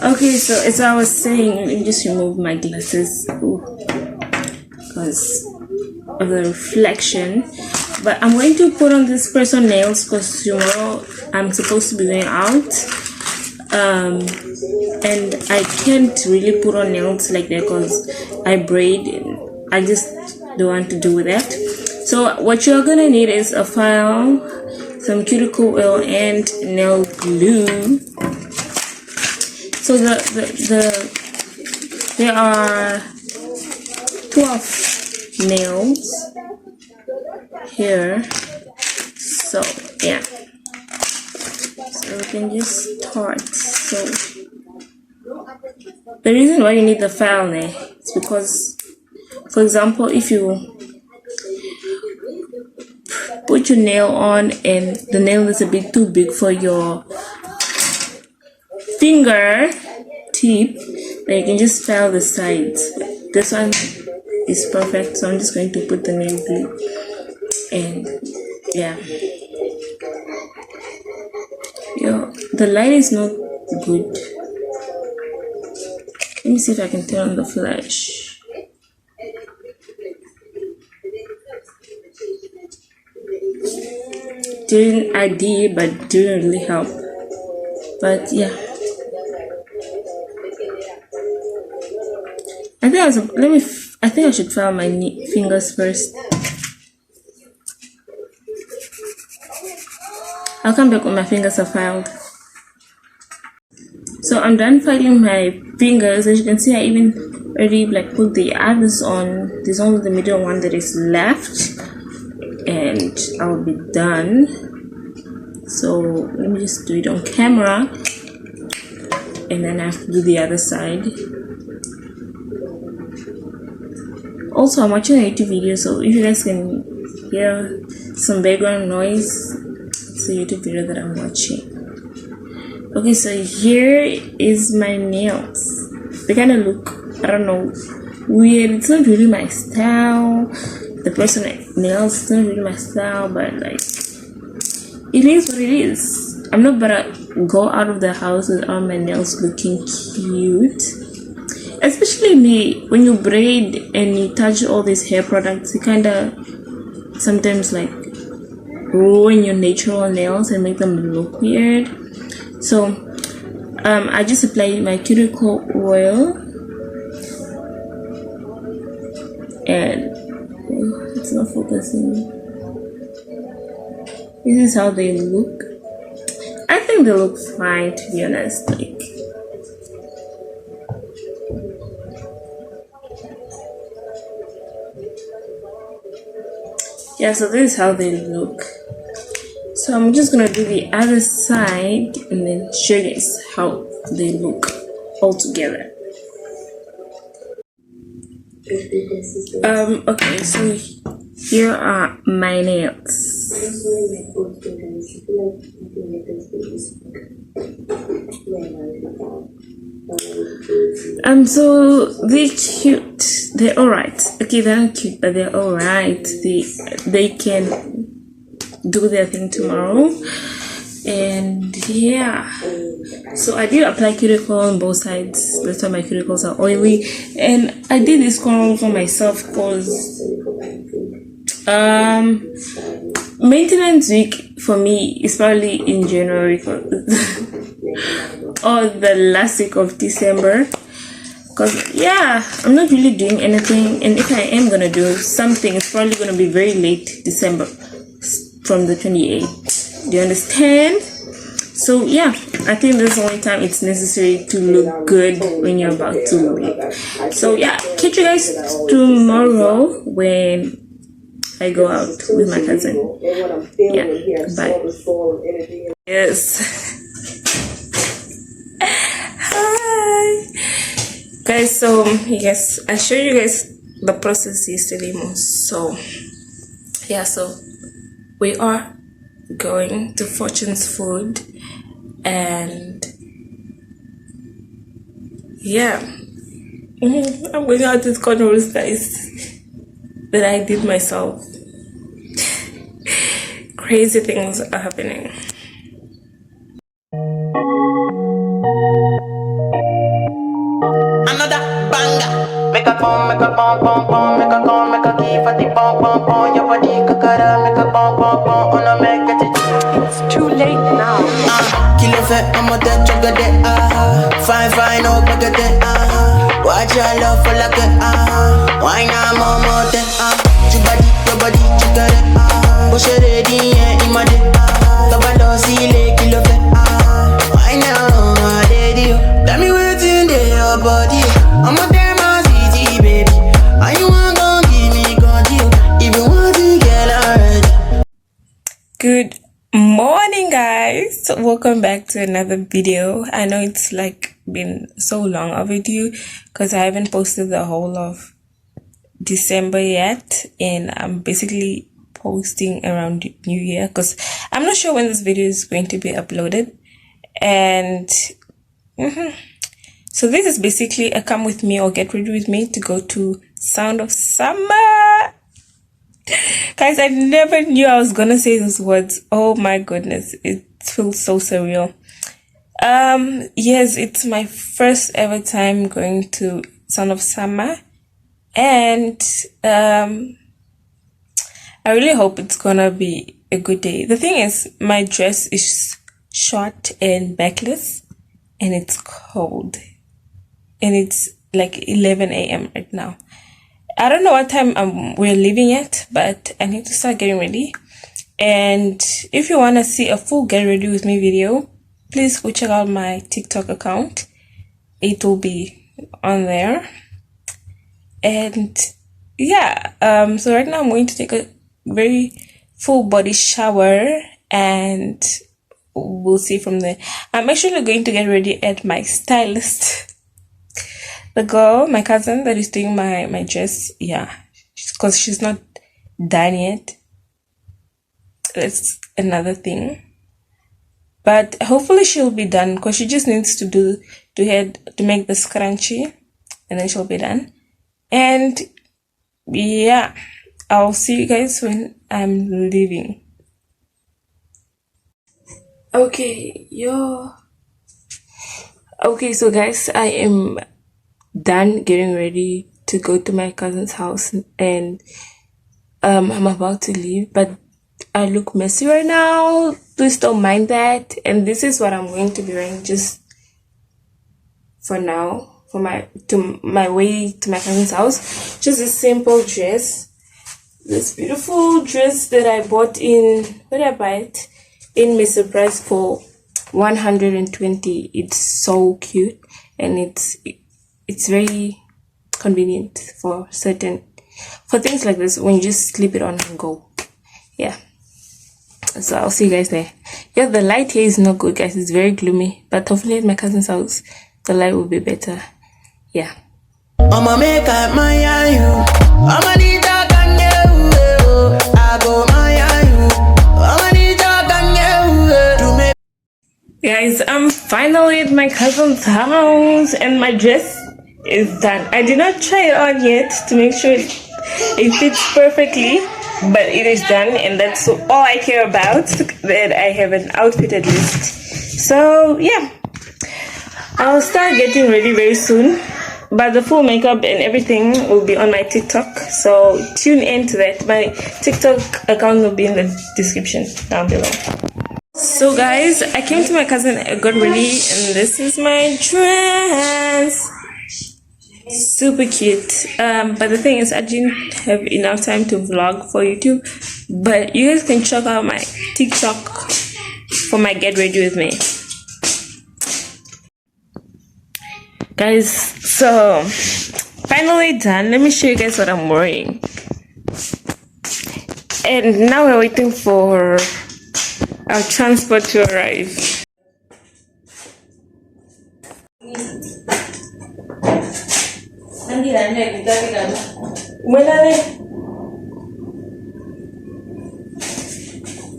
Okay, so as I was saying, let me just remove my glasses because of the reflection. But I'm going to put on this person nails because tomorrow I'm supposed to be going out, and I can't really put on nails like that because I braid and I just don't want to do that. So what you're gonna need is a file, some cuticle oil, and nail glue. So there are 12 nails here. So yeah, so we can just start. So the reason why you need the file there is because, for example, if you put your nail on and the nail is a bit too big for your finger tip, then you can just file the sides. This one is perfect, so I'm just going to put the nail glue, and yeah. Yo, the light is not good. Let me see if I can turn on the flash. I did, but didn't really help. But yeah, I think I should file my fingers first. I'll come back when my fingers are filed. So I'm done filing my fingers. As you can see, I even already put the others on. There's only the middle one that is left, and I'll be done. So let me just do it on camera, and then I have to do the other side. Also, I'm watching a YouTube video, so if you guys can hear some background noise, it's a YouTube video that I'm watching. Okay, so here is my nails. They kind of look, I don't know, weird. It's not really my style. The person nails is not really my style, but it is what it is. I'm not gonna go out of the house without my nails looking cute. Especially me, when you braid and you touch all these hair products, you kind of sometimes ruin your natural nails and make them look weird. So I just apply my cuticle oil, and it's not focusing. This is how they look. I think they look fine, to be honest. Yeah, so this is how they look. So I'm just gonna do the other side and then show you guys how they look all together. Okay, so here are my nails. So they're cute. They're alright. Okay, they're not cute, but they're alright. They can do their thing tomorrow. And yeah, so I did apply cuticle on both sides. That's why my cuticles are oily. And I did this corner for myself because maintenance week for me is probably in January or the last week of December, because yeah, I'm not really doing anything, and if I am gonna do something, it's probably gonna be very late December, from the 28th. Do you understand? So yeah, I think that's the only time it's necessary to look good when you're about to leave. So yeah, catch you guys tomorrow when I go out with my cousin. Yeah, bye. Yes. Hi guys. So yes, I showed you guys the process yesterday most. So yeah, so we are going to Fortune's Food, and yeah, I'm going out with cornrows, guys, that I did myself. Crazy things are happening. It's too late now. Kill it, I'm a dead chugga de fine, oh, bugger de watch your love for like it, why not more de your body, chugga de push it ready, yeah, imade, kabalo, see, kill it, why now, daddy, tell me what's in your body, I'm a damn city, baby, and you want to give me control, if you want to get already. Good morning, guys. Welcome back to another video. I know it's like been so long overdue because I haven't posted the whole of December yet, and I'm basically posting around New Year because I'm not sure when this video is going to be uploaded. And so this is basically a come with me or get ready with me to go to Sound of Summer. Guys, I never knew I was gonna say those words. Oh my goodness, it feels so surreal. Yes, it's my first ever time going to Sound of Summer, and I really hope it's gonna be a good day. The thing is, my dress is short and backless, and it's cold, and it's like 11 a.m. right now. I don't know what time we're leaving yet, but I need to start getting ready. And if you want to see a full get ready with me video, please go check out my TikTok account. It will be on there. And yeah, so right now I'm going to take a very full body shower and we'll see from there. I'm actually going to get ready at my stylist. The girl, my cousin that is doing my dress, yeah, because she's not done yet. That's another thing. But hopefully she'll be done because she just needs to make the scrunchie and then she'll be done. And yeah, I'll see you guys when I'm leaving. Okay, so guys, I am done getting ready to go to my cousin's house, and I'm about to leave, but I look messy right now. Please don't mind that. And this is what I'm going to be wearing just for now, for my way to my cousin's house. Just a simple dress, this beautiful dress that I bought in, where did I buy it? In my surprise for 120. It's so cute, and it's very convenient for things like this when you just slip it on and go. Yeah, so I'll see you guys there. Yeah, the light here is not good, guys. It's very gloomy, but hopefully at my cousin's house the light will be better. Yeah. I'ma make I admire you. I'ma need that can you. I go admire you. I'ma need that can you. Guys, I'm finally at my cousin's house and my dress is done. I did not try it on yet to make sure it fits perfectly, but it is done, and that's all I care about, that I have an outfit at least. So yeah, I'll start getting ready very soon, but the full makeup and everything will be on my TikTok, so tune in to that. My TikTok account will be in the description down below. So guys, I came to my cousin, I got ready, and this is my dress. Super cute. But the thing is, I didn't have enough time to vlog for YouTube, but you guys can check out my TikTok for my get ready with me. Guys, so finally done. Let me show you guys what I'm wearing. And now we're waiting for our transport to arrive.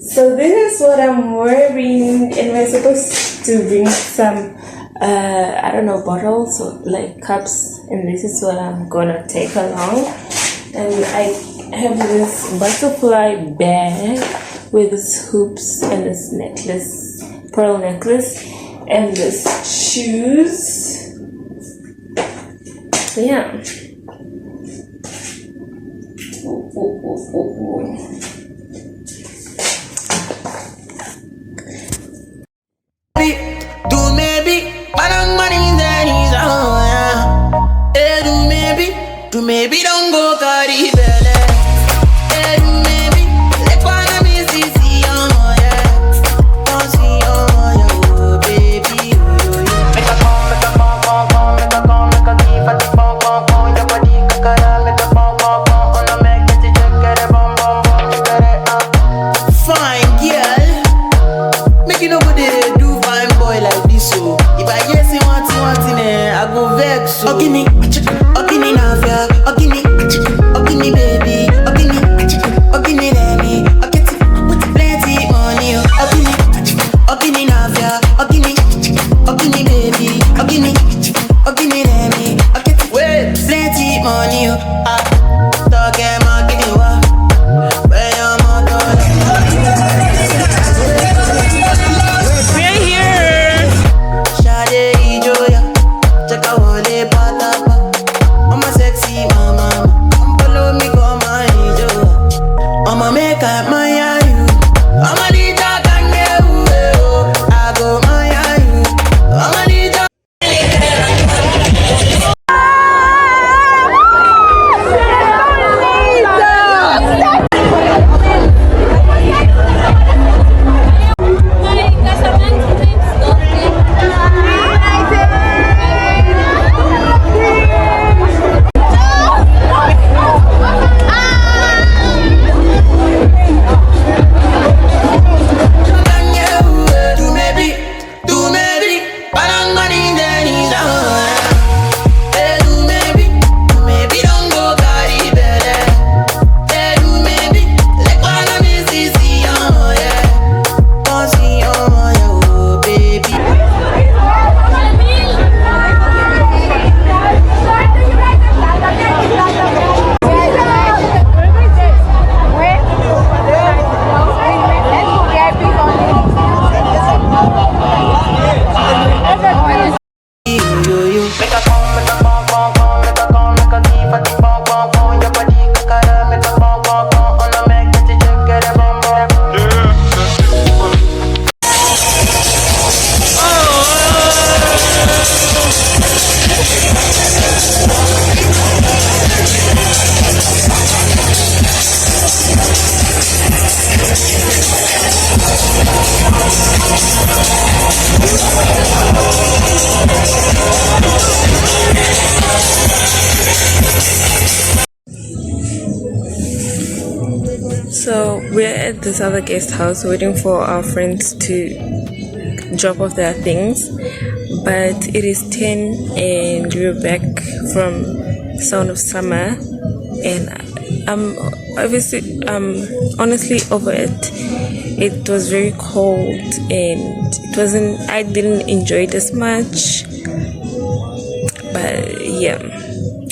So this is what I'm wearing, and we're supposed to bring some I don't know, bottles or like cups, and this is what I'm gonna take along. And I have this butterfly bag with this hoops and this necklace, pearl necklace, and this shoes. So yeah. maybe don't go carry belly. Hey, do maybe let wanna me see yeah. Don't see yeah, oh baby, oh. Make a come, make a come, make a come, make a give a tip, your body kakara, make a come, on a make it check it, bum, check it, fine girl, make you know what they do, fine boy like this, so if I hear say one thing, I go vex, so. Ogini, Navia, Ogini, baby, Ogini, Lenny, I get it with plenty money, Ogini, Navia, Ogini, baby, Ogini, Lenny, I get it with plenty money, talk and market, where your mother. We're here. Shade Ijoya, check out all the patapa. I'm a sexy mama, follow me come my Ijoya. I'ma make I admire you. I'm a leader, can you? I go admire you. I'm a leader. So we're at this other guest house waiting for our friends to drop off their things, but it is 10 and we're back from Sound of Summer, and I'm honestly over it. It was very cold and I didn't enjoy it as much, but yeah,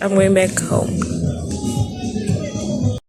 I'm going back home.